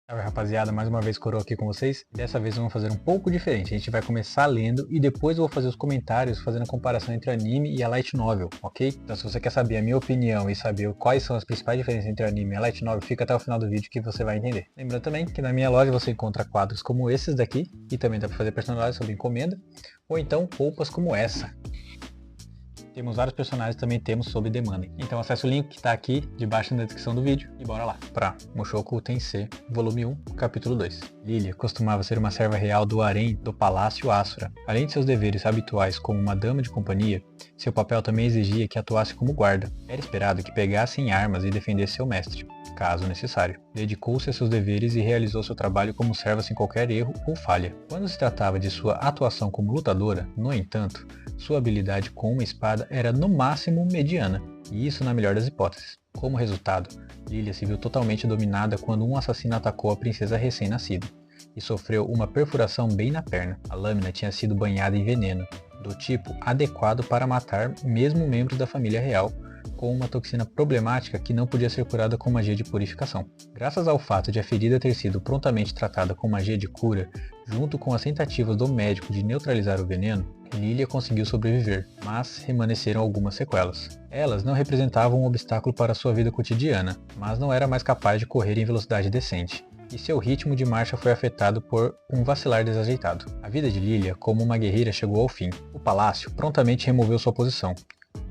Salve rapaziada, mais uma vez Coroa aqui com vocês. Dessa vez vamos fazer um pouco diferente. A gente vai começar lendo e depois eu vou fazer os comentários fazendo a comparação entre o anime e a light novel, ok? Então se você quer saber a minha opinião e saber quais são as principais diferenças entre o anime e a light novel, fica até o final do vídeo que você vai entender. Lembrando também que na minha loja você encontra quadros como esses daqui e também dá para fazer personagens sob encomenda ou então roupas como essa. Temos vários personagens, também temos sob demanda. Então acesse o link que está aqui debaixo na descrição do vídeo e bora lá para Mushoku Tensei, volume 1, capítulo 2. Lilia costumava ser uma serva real do harém do Palácio Asura. Além de seus deveres habituais como uma dama de companhia, seu papel também exigia que atuasse como guarda. Era esperado que pegasse em armas e defendesse seu mestre, caso necessário. Dedicou-se a seus deveres e realizou seu trabalho como serva sem qualquer erro ou falha. Quando se tratava de sua atuação como lutadora, no entanto, sua habilidade com uma espada era no máximo mediana, e isso na melhor das hipóteses. Como resultado, Lilia se viu totalmente dominada quando um assassino atacou a princesa recém-nascida, e sofreu uma perfuração bem na perna. A lâmina tinha sido banhada em veneno, do tipo adequado para matar mesmo membros da família real, com uma toxina problemática que não podia ser curada com magia de purificação. Graças ao fato de a ferida ter sido prontamente tratada com magia de cura, junto com as tentativas do médico de neutralizar o veneno, Lilia conseguiu sobreviver, mas permaneceram algumas sequelas. Elas não representavam um obstáculo para sua vida cotidiana, mas não era mais capaz de correr em velocidade decente, e seu ritmo de marcha foi afetado por um vacilar desajeitado. A vida de Lilia como uma guerreira chegou ao fim. O palácio prontamente removeu sua posição.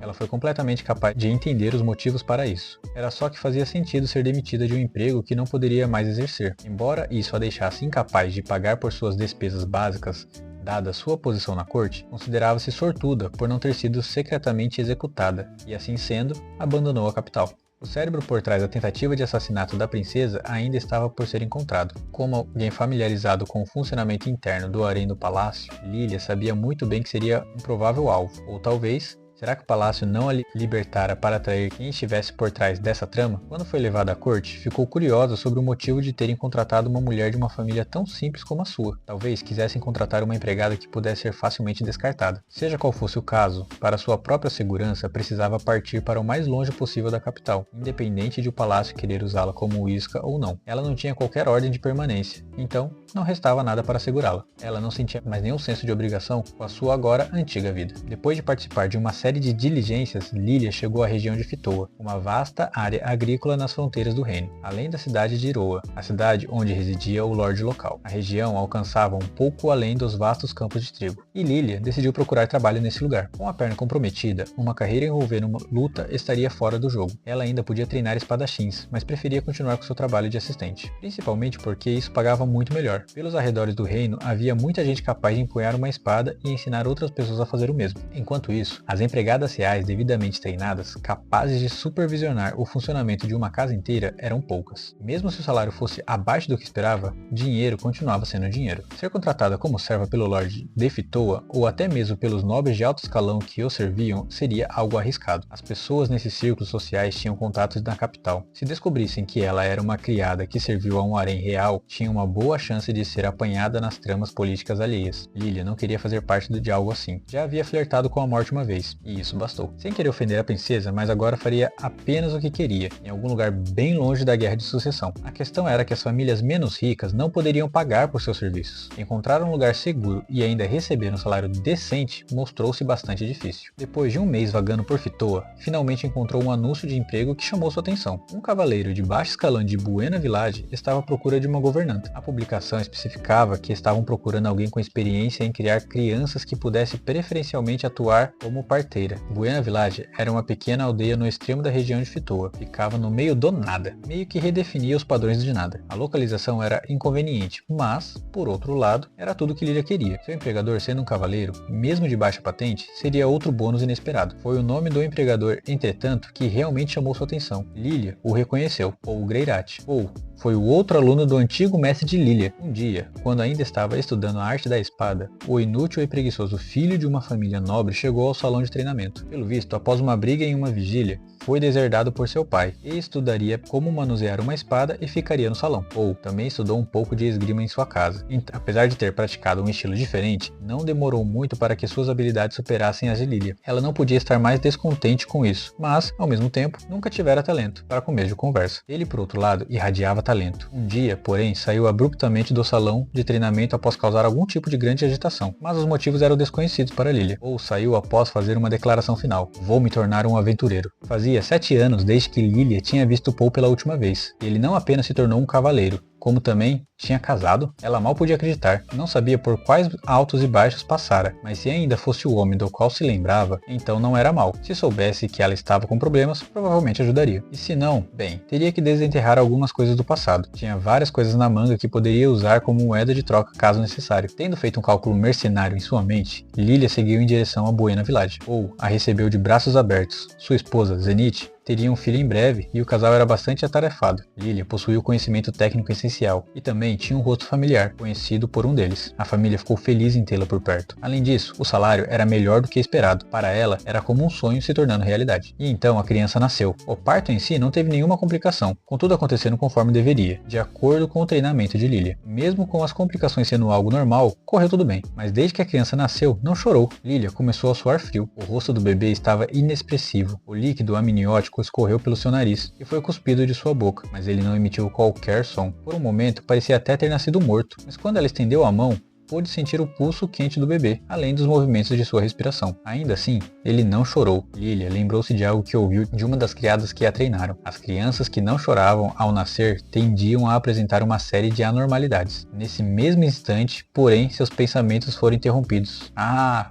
Ela foi completamente capaz de entender os motivos para isso. Era só que fazia sentido ser demitida de um emprego que não poderia mais exercer. Embora isso a deixasse incapaz de pagar por suas despesas básicas, dada sua posição na corte, considerava-se sortuda por não ter sido secretamente executada, e assim sendo, abandonou a capital. O cérebro por trás da tentativa de assassinato da princesa ainda estava por ser encontrado. Como alguém familiarizado com o funcionamento interno do harém do palácio, Lilia sabia muito bem que seria um provável alvo, ou talvez, será que o palácio não a libertara para atrair quem estivesse por trás dessa trama? Quando foi levada à corte, ficou curiosa sobre o motivo de terem contratado uma mulher de uma família tão simples como a sua. Talvez quisessem contratar uma empregada que pudesse ser facilmente descartada. Seja qual fosse o caso, para sua própria segurança precisava partir para o mais longe possível da capital, independente de o palácio querer usá-la como isca ou não. Ela não tinha qualquer ordem de permanência, então não restava nada para segurá-la. Ela não sentia mais nenhum senso de obrigação com a sua agora antiga vida. Depois de participar de uma série de diligências, Lilia chegou à região de Fitoa, uma vasta área agrícola nas fronteiras do reino, além da cidade de Iroha, a cidade onde residia o lorde local. A região alcançava um pouco além dos vastos campos de trigo, e Lilia decidiu procurar trabalho nesse lugar. Com a perna comprometida, uma carreira envolvendo uma luta estaria fora do jogo. Ela ainda podia treinar espadachins, mas preferia continuar com seu trabalho de assistente, principalmente porque isso pagava muito melhor. Pelos arredores do reino havia muita gente capaz de empunhar uma espada e ensinar outras pessoas a fazer o mesmo. Enquanto isso, as empregadas reais devidamente treinadas, capazes de supervisionar o funcionamento de uma casa inteira, eram poucas. Mesmo se o salário fosse abaixo do que esperava, dinheiro continuava sendo dinheiro. Ser contratada como serva pelo Lorde de Fitoa, ou até mesmo pelos nobres de alto escalão que o serviam, seria algo arriscado. As pessoas nesses círculos sociais tinham contatos na capital. Se descobrissem que ela era uma criada que serviu a um harém real, tinha uma boa chance de ser apanhada nas tramas políticas alheias. Lilia não queria fazer parte de algo assim. Já havia flertado com a morte uma vez, e isso bastou. Sem querer ofender a princesa, mas agora faria apenas o que queria, em algum lugar bem longe da guerra de sucessão. A questão era que as famílias menos ricas não poderiam pagar por seus serviços. Encontrar um lugar seguro e ainda receber um salário decente mostrou-se bastante difícil. Depois de um mês vagando por Fitoa, finalmente encontrou um anúncio de emprego que chamou sua atenção. Um cavaleiro de baixo escalão de Buena Village estava à procura de uma governanta. A publicação especificava que estavam procurando alguém com experiência em criar crianças que pudesse preferencialmente atuar como parteira. Buena Village era uma pequena aldeia no extremo da região de Fitoa, ficava no meio do nada, meio que redefinia os padrões de nada. A localização era inconveniente, mas, por outro lado, era tudo que Lilia queria. Seu empregador, sendo um cavaleiro, mesmo de baixa patente, seria outro bônus inesperado. Foi o nome do empregador, entretanto, que realmente chamou sua atenção. Lilia o reconheceu, Paul Greirat, ou foi o outro aluno do antigo mestre de Lilia. Um dia, quando ainda estava estudando a arte da espada, o inútil e preguiçoso filho de uma família nobre chegou ao salão de treinamento. Pelo visto, após uma briga em uma vigília, foi deserdado por seu pai e estudaria como manusear uma espada e ficaria no salão. Paul também estudou um pouco de esgrima em sua casa. Então, apesar de ter praticado um estilo diferente, não demorou muito para que suas habilidades superassem as de Lilia. Ela não podia estar mais descontente com isso, mas, ao mesmo tempo, nunca tivera talento para começo de conversa. Ele, por outro lado, irradiava talento. Um dia, porém, saiu abruptamente do salão de treinamento após causar algum tipo de grande agitação, mas os motivos eram desconhecidos para Lilia. Ou saiu após fazer uma declaração final: "Vou me tornar um aventureiro." Fazia 7 anos desde que Lilia tinha visto Paul pela última vez. Ele não apenas se tornou um cavaleiro, como também tinha casado. Ela mal podia acreditar, não sabia por quais altos e baixos passara, mas se ainda fosse o homem do qual se lembrava, então não era mal. Se soubesse que ela estava com problemas, provavelmente ajudaria. E se não, bem, teria que desenterrar algumas coisas do passado. Tinha várias coisas na manga que poderia usar como moeda de troca caso necessário. Tendo feito um cálculo mercenário em sua mente, Lilia seguiu em direção a Buena Village, ou a recebeu de braços abertos. Sua esposa, Zenith, teria um filho em breve e o casal era bastante atarefado. Lilia possuía o conhecimento técnico essencial e também tinha um rosto familiar, conhecido por um deles. A família ficou feliz em tê-la por perto. Além disso, o salário era melhor do que esperado. Para ela, era como um sonho se tornando realidade. E então a criança nasceu. O parto em si não teve nenhuma complicação, com tudo acontecendo conforme deveria, de acordo com o treinamento de Lilia. Mesmo com as complicações sendo algo normal, correu tudo bem. Mas desde que a criança nasceu, não chorou. Lilia começou a suar frio. O rosto do bebê estava inexpressivo. O líquido amniótico escorreu pelo seu nariz e foi cuspido de sua boca, mas ele não emitiu qualquer som. Por um momento, parecia até ter nascido morto, mas quando ela estendeu a mão, pôde sentir o pulso quente do bebê, além dos movimentos de sua respiração. Ainda assim, ele não chorou. Lilia lembrou-se de algo que ouviu de uma das criadas que a treinaram. As crianças que não choravam ao nascer tendiam a apresentar uma série de anormalidades. Nesse mesmo instante, porém, seus pensamentos foram interrompidos.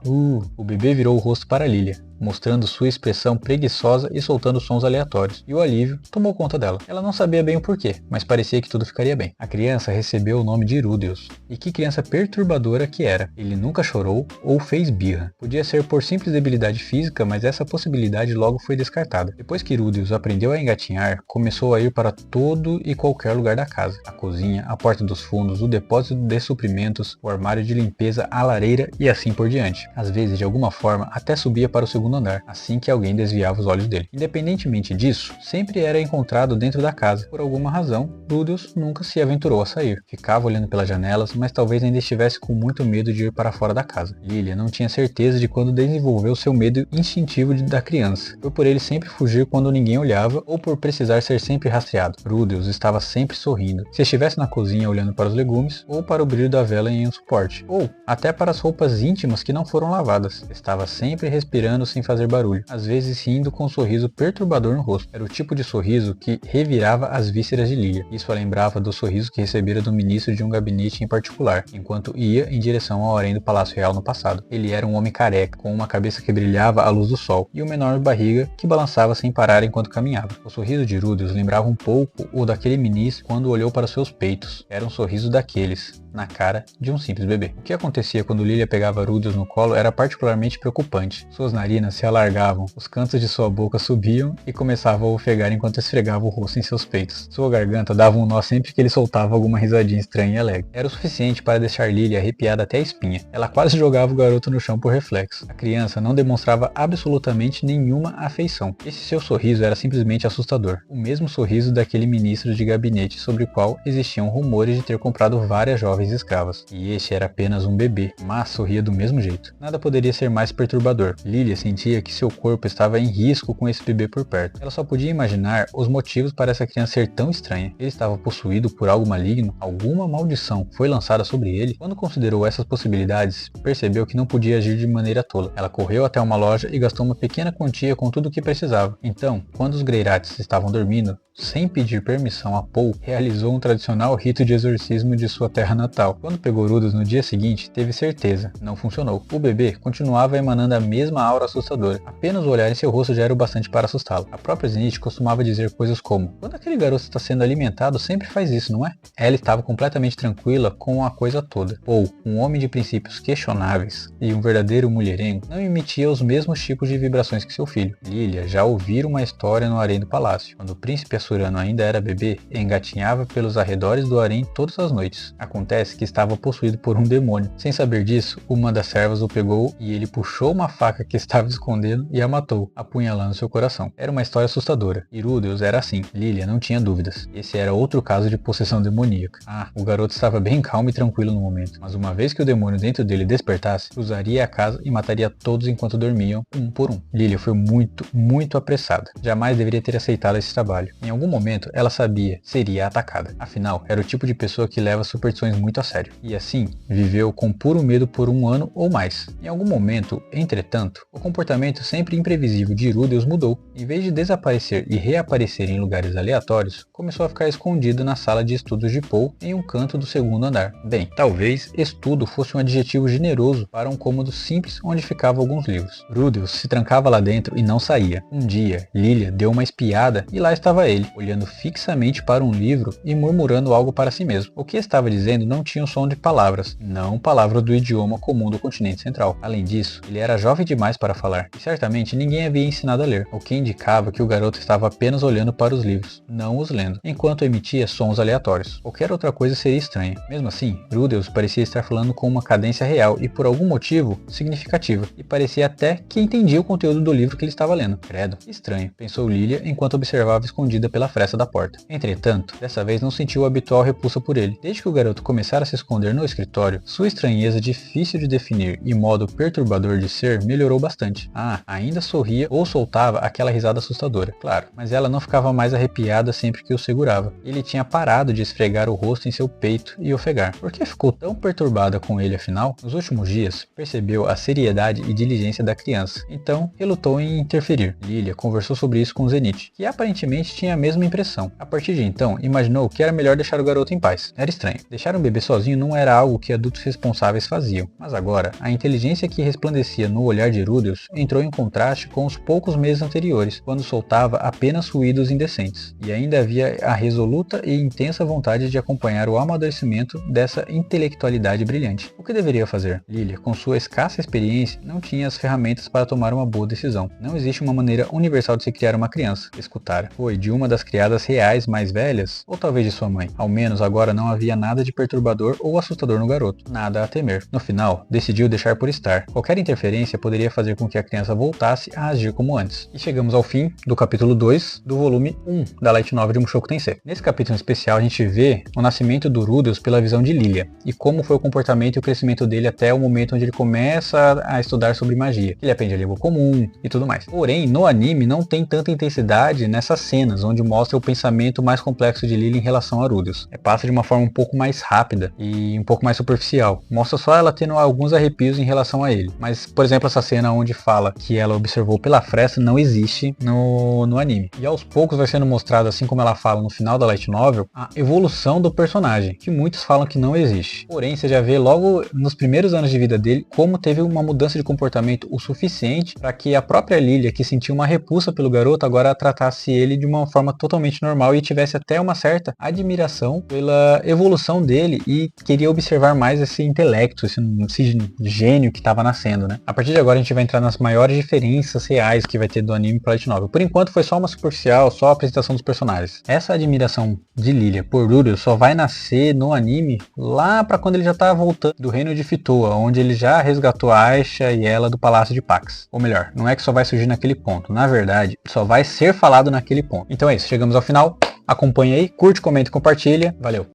O bebê virou o rosto para Lilia, mostrando sua expressão preguiçosa e soltando sons aleatórios, e o alívio tomou conta dela. Ela não sabia bem o porquê, mas parecia que tudo ficaria bem. A criança recebeu o nome de Rudeus, e que criança perturbadora que era. Ele nunca chorou ou fez birra. Podia ser por simples debilidade física, mas essa possibilidade logo foi descartada. Depois que Rudeus aprendeu a engatinhar, começou a ir para todo e qualquer lugar da casa. A cozinha, a porta dos fundos, o depósito de suprimentos, o armário de limpeza, a lareira e assim por diante. Às vezes, de alguma forma, até subia para o segundo andar, assim que alguém desviava os olhos dele. Independentemente disso, sempre era encontrado dentro da casa. Por alguma razão, Rudeus nunca se aventurou a sair. Ficava olhando pelas janelas, mas talvez ainda estivesse com muito medo de ir para fora da casa. Lilia não tinha certeza de quando desenvolveu seu medo instintivo da criança. Foi por ele sempre fugir quando ninguém olhava ou por precisar ser sempre rastreado. Rudeus estava sempre sorrindo, se estivesse na cozinha olhando para os legumes, ou para o brilho da vela em um suporte, ou até para as roupas íntimas que não foram lavadas. Estava sempre respirando sem fazer barulho, às vezes rindo com um sorriso perturbador no rosto. Era o tipo de sorriso que revirava as vísceras de Lilia. Isso a lembrava do sorriso que recebera do ministro de um gabinete em particular, enquanto ia em direção ao harém do Palácio Real no passado. Ele era um homem careca, com uma cabeça que brilhava à luz do sol, e uma enorme barriga que balançava sem parar enquanto caminhava. O sorriso de Rudeus lembrava um pouco o daquele ministro quando olhou para seus peitos. Era um sorriso daqueles, na cara de um simples bebê. O que acontecia quando Lilia pegava Rudeus no colo era particularmente preocupante. Suas narinas se alargavam, os cantos de sua boca subiam e começava a ofegar enquanto esfregava o rosto em seus peitos. Sua garganta dava um nó sempre que ele soltava alguma risadinha estranha e alegre. Era o suficiente para deixar Lilia arrepiada até a espinha. Ela quase jogava o garoto no chão por reflexo. A criança não demonstrava absolutamente nenhuma afeição. Esse seu sorriso era simplesmente assustador. O mesmo sorriso daquele ministro de gabinete sobre o qual existiam rumores de ter comprado várias jovens escravas. E este era apenas um bebê, mas sorria do mesmo jeito. Nada poderia ser mais perturbador. Lilia sentia que seu corpo estava em risco com esse bebê por perto. Ela só podia imaginar os motivos para essa criança ser tão estranha. Ele estava possuído por algo maligno? Alguma maldição foi lançada sobre ele? Quando considerou essas possibilidades, percebeu que não podia agir de maneira tola. Ela correu até uma loja e gastou uma pequena quantia com tudo o que precisava. Então, quando os Greirates estavam dormindo, sem pedir permissão a Paul, realizou um tradicional rito de exorcismo de sua terra natal. Quando pegou Rudeus no dia seguinte, teve certeza. Não funcionou. O bebê continuava emanando a mesma aura assustadora. Apenas o olhar em seu rosto já era o bastante para assustá-lo. A própria Zenith costumava dizer coisas como: quando aquele garoto está sendo alimentado, sempre faz isso, não é? Ela estava completamente tranquila com a coisa toda. Paul, um homem de princípios questionáveis e um verdadeiro mulherengo, não emitia os mesmos tipos de vibrações que seu filho. Lilia já ouvira uma história no harém do palácio, quando o príncipe Assurano ainda era bebê, engatinhava pelos arredores do harém todas as noites. Acontece que estava possuído por um demônio. Sem saber disso, uma das servas o pegou e ele puxou uma faca que estava escondendo e a matou, apunhalando seu coração. Era uma história assustadora, e Rudeus era assim. Lilia não tinha dúvidas. Esse era outro caso de possessão demoníaca. O garoto estava bem calmo e tranquilo no momento, mas uma vez que o demônio dentro dele despertasse, cruzaria a casa e mataria todos enquanto dormiam, um por um. Lilia foi muito apressada. Jamais deveria ter aceitado esse trabalho. Em algum momento, ela sabia, seria atacada. Afinal, era o tipo de pessoa que leva superstições muito a sério. E assim, viveu com puro medo por um ano ou mais. Em algum momento, entretanto, o comportamento sempre imprevisível de Rudeus mudou. Em vez de desaparecer e reaparecer em lugares aleatórios, começou a ficar escondido na sala de estudos de Paul em um canto do segundo andar. Bem, talvez estudo fosse um adjetivo generoso para um cômodo simples onde ficavam alguns livros. Rudeus se trancava lá dentro e não saía. Um dia, Lilia deu uma espiada e lá estava ele, olhando fixamente para um livro e murmurando algo para si mesmo. O que estava dizendo não tinha o som de palavras, não palavras do idioma comum do continente central. Além disso, ele era jovem demais para falar, e certamente ninguém havia ensinado a ler, o que indicava que o garoto estava apenas olhando para os livros, não os lendo, enquanto emitia sons aleatórios. Qualquer outra coisa seria estranha. Mesmo assim, Rudeus parecia estar falando com uma cadência real e por algum motivo significativa, e parecia até que entendia o conteúdo do livro que ele estava lendo. Credo, estranho, pensou Lilia enquanto observava escondida pela fresta da porta. Entretanto, dessa vez não sentiu a habitual repulsa por ele. Desde que o garoto começara a se esconder no escritório, sua estranheza difícil de definir e modo perturbador de ser melhorou bastante. Ainda sorria ou soltava aquela risada assustadora, claro, mas ela não ficava mais arrepiada sempre que o segurava. Ele tinha parado de esfregar o rosto em seu peito e ofegar. Por que ficou tão perturbada com ele afinal? Nos últimos dias, percebeu a seriedade e diligência da criança, então relutou em interferir. Lilia conversou sobre isso com Zenith, que aparentemente tinha a mesma impressão. A partir de então, imaginou que era melhor deixar o garoto em paz. Era estranho. Deixar um bebê sozinho não era algo que adultos responsáveis faziam, mas agora, a inteligência que resplandecia no olhar de Rudeus entrou em contraste com os poucos meses anteriores, quando soltava apenas ruídos indecentes, e ainda havia a resoluta e intensa vontade de acompanhar o amadurecimento dessa intelectualidade brilhante. O que deveria fazer? Lilia, com sua escassa experiência, não tinha as ferramentas para tomar uma boa decisão. Não existe uma maneira universal de se criar uma criança. Escutar. Foi de uma das criadas reais mais velhas, ou talvez de sua mãe. Ao menos agora não havia nada de perturbador ou assustador no garoto. Nada a temer. No final, decidiu deixar por estar. Qualquer interferência poderia fazer com que a criança voltasse a agir como antes. E chegamos ao fim do capítulo 2 do volume 1 da Light Novel de Mushoku Tensei. Nesse capítulo especial a gente vê o nascimento do Rudeus pela visão de Lilia, e como foi o comportamento e o crescimento dele até o momento onde ele começa a estudar sobre magia. Ele aprende a língua comum e tudo mais. Porém, no anime não tem tanta intensidade nessas cenas, onde mostra o pensamento mais complexo de Lilia em relação a Rudeus. Passa de uma forma um pouco mais rápida e um pouco mais superficial. Mostra só ela tendo alguns arrepios em relação a ele. Mas, por exemplo, essa cena onde fala que ela observou pela fresta não existe no anime. E aos poucos vai sendo mostrado, assim como ela fala no final da Light Novel, a evolução do personagem, que muitos falam que não existe. Porém, você já vê logo nos primeiros anos de vida dele como teve uma mudança de comportamento o suficiente para que a própria Lilia, que sentia uma repulsa pelo garoto, agora tratasse ele de uma forma totalmente normal e tivesse até uma certa admiração pela evolução dele e queria observar mais esse intelecto, esse gênio que estava nascendo, né? A partir de agora a gente vai entrar nas maiores diferenças reais que vai ter do anime para Light Novel. Por enquanto foi só uma superficial, só a apresentação dos personagens. Essa admiração de Lilia por Rudeus só vai nascer no anime lá para quando ele já tá voltando do reino de Fitoa, onde ele já resgatou a Aisha e ela do Palácio de Pax. Ou melhor, não é que só vai surgir naquele ponto, na verdade, só vai ser falado naquele ponto. Então é isso, chegamos ao final. Acompanha aí, curte, comenta e compartilha. Valeu!